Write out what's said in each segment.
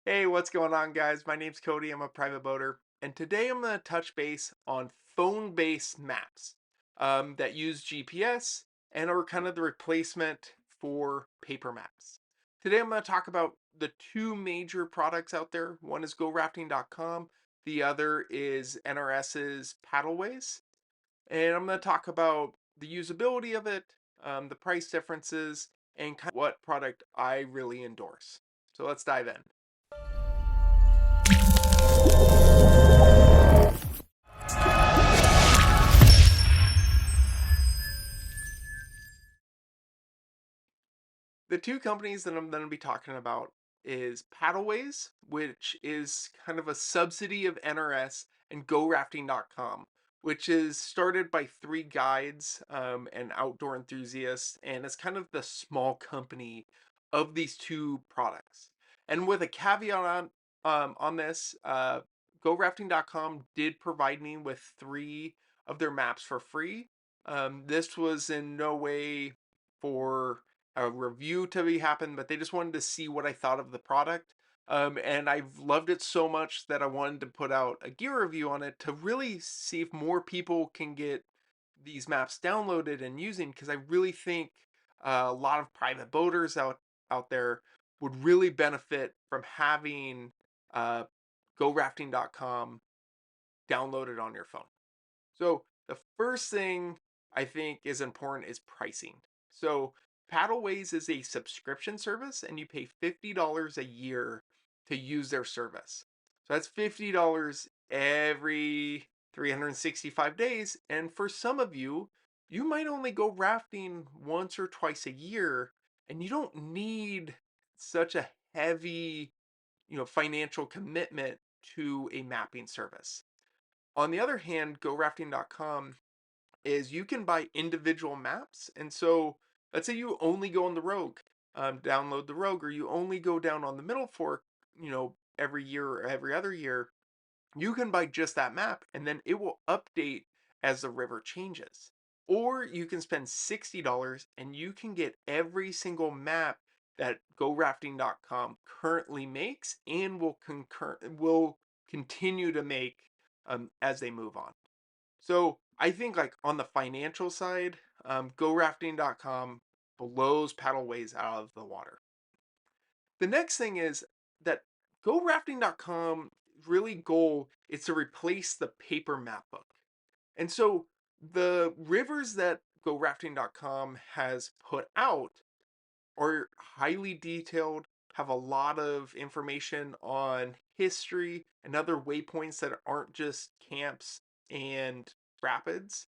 Hey, what's going on, guys? My name's Cody. I'm a private boater, and today I'm going to touch base on phone-based maps that use GPS and are kind of the replacement for paper maps. Today I'm going to talk about the two major products out there. One is GoRafting.com, the other is NRS's PaddleWays, and I'm going to talk about the usability of it, the price differences, and kind of what product I really endorse. So let's dive in. The two companies that I'm going to be talking about is PaddleWays, which is kind of a subsidy of NRS, and GoRafting.com, which is started by three guides and outdoor enthusiasts, and it's kind of the small company of these two products. And with a caveat on this, GoRafting.com did provide me with three of their maps for free. This was in no way for a review to be happen, but they just wanted to see what I thought of the product. And I've loved it so much that I wanted to put out a gear review on it to really see if more people can get these maps downloaded and using, because I really think a lot of private boaters out there would really benefit from having uh, GoRafting.com downloaded on your phone. So the first thing I think is important is pricing. So Paddleways is a subscription service and you pay $50 a year to use their service. So that's $50 every 365 days. And for some of you, you might only go rafting once or twice a year and you don't need such a heavy, financial commitment to a mapping service. On the other hand, GoRafting.com is you can buy individual maps. And so let's say you only go on the Rogue, download the Rogue, or you only go down on the Middle Fork, every year or every other year, you can buy just that map and then it will update as the river changes. Or you can spend $60 and you can get every single map that GoRafting.com currently makes and will continue to make as they move on. So I think like on the financial side, GoRafting.com blows paddleways out of the water. The next thing is that GoRafting.com really goal is to replace the paper map book. And so the rivers that GoRafting.com has put out are highly detailed, have a lot of information on history and other waypoints that aren't just camps and rapids.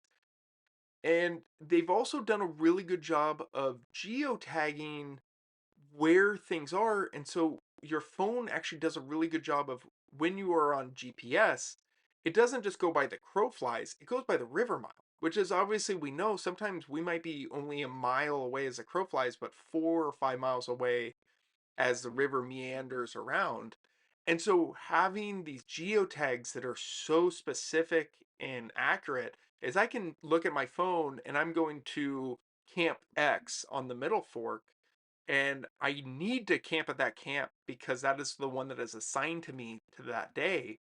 And they've also done a really good job of geotagging where things are. And so your phone actually does a really good job of when you are on GPS, it doesn't just go by the crow flies, it goes by the river mile, which is obviously we know sometimes we might be only a mile away as the crow flies, but 4 or 5 miles away as the river meanders around. And so having these geotags that are so specific and accurate is I can look at my phone and I'm going to Camp X on the Middle Fork and I need to camp at that camp because that is the one that is assigned to me to that day.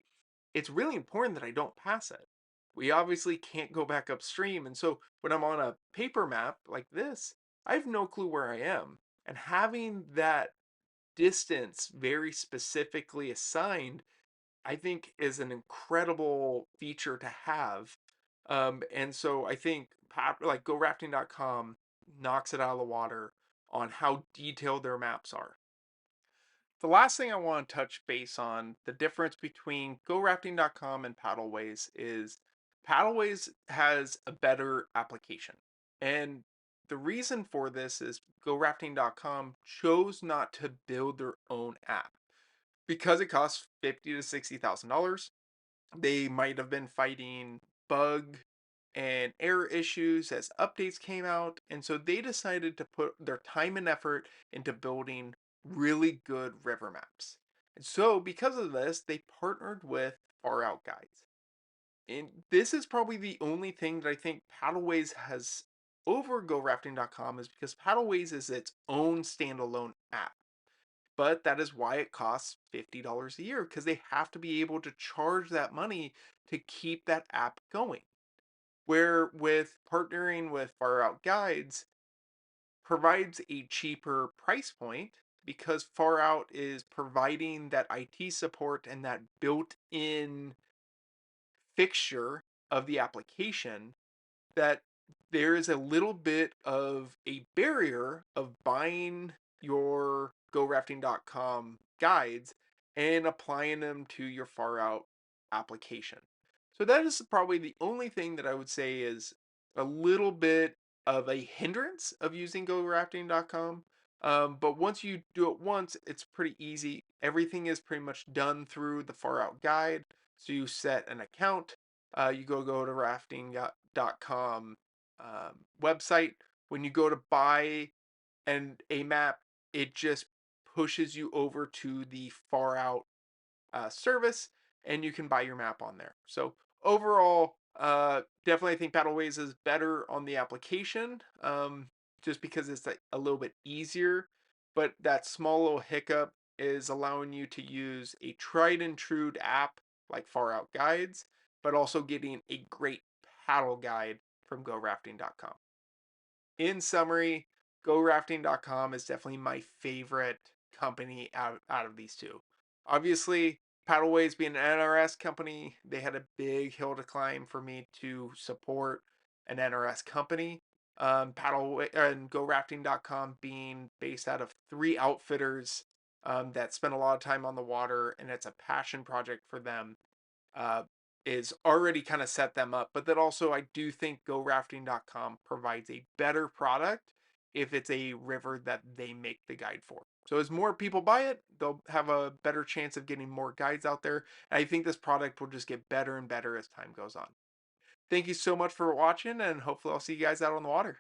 It's really important that I don't pass it. We obviously can't go back upstream. And so when I'm on a paper map like this, I have no clue where I am. And having that distance very specifically assigned, I think is an incredible feature to have. And so I think like GoRafting.com knocks it out of the water on how detailed their maps are. The last thing I want to touch base on the difference between GoRafting.com and PaddleWays is PaddleWays has a better application. And the reason for this is GoRafting.com chose not to build their own app because it costs $50,000 to $60,000. They might have been fighting bug and error issues as updates came out, and so they decided to put their time and effort into building really good river maps. And so, because of this, they partnered with Far Out Guides. And this is probably the only thing that I think Paddleways has over GoRafting.com is because Paddleways is its own standalone app. But that is why it costs $50 a year because they have to be able to charge that money to keep that app going. Where with partnering with Far Out Guides provides a cheaper price point because Far Out is providing that IT support and that built-in fixture of the application that there is a little bit of a barrier of buying your GoRafting.com guides and applying them to your Far Out application. So that is probably the only thing that I would say is a little bit of a hindrance of using GoRafting.com. But once you do it once, it's pretty easy. Everything is pretty much done through the Far Out guide. So you set an account, you go to rafting.com website. When you go to buy a map, it just pushes you over to the Far Out service, and you can buy your map on there. So overall, definitely I think PaddleWays is better on the application, just because it's like a little bit easier. But that small little hiccup is allowing you to use a tried and true app like Far Out Guides, but also getting a great paddle guide from GoRafting.com. In summary, GoRafting.com is definitely my favorite company out of these two. Obviously, Paddleways being an NRS company, they had a big hill to climb for me to support an NRS company. Paddleway and GoRafting.com being based out of three outfitters that spend a lot of time on the water, and it's a passion project for them, uh, is already kind of set them up. But that also, I do think GoRafting.com provides a better product if it's a river that they make the guide for. So as more people buy it, they'll have a better chance of getting more guides out there. And I think this product will just get better and better as time goes on. Thank you so much for watching, and hopefully I'll see you guys out on the water.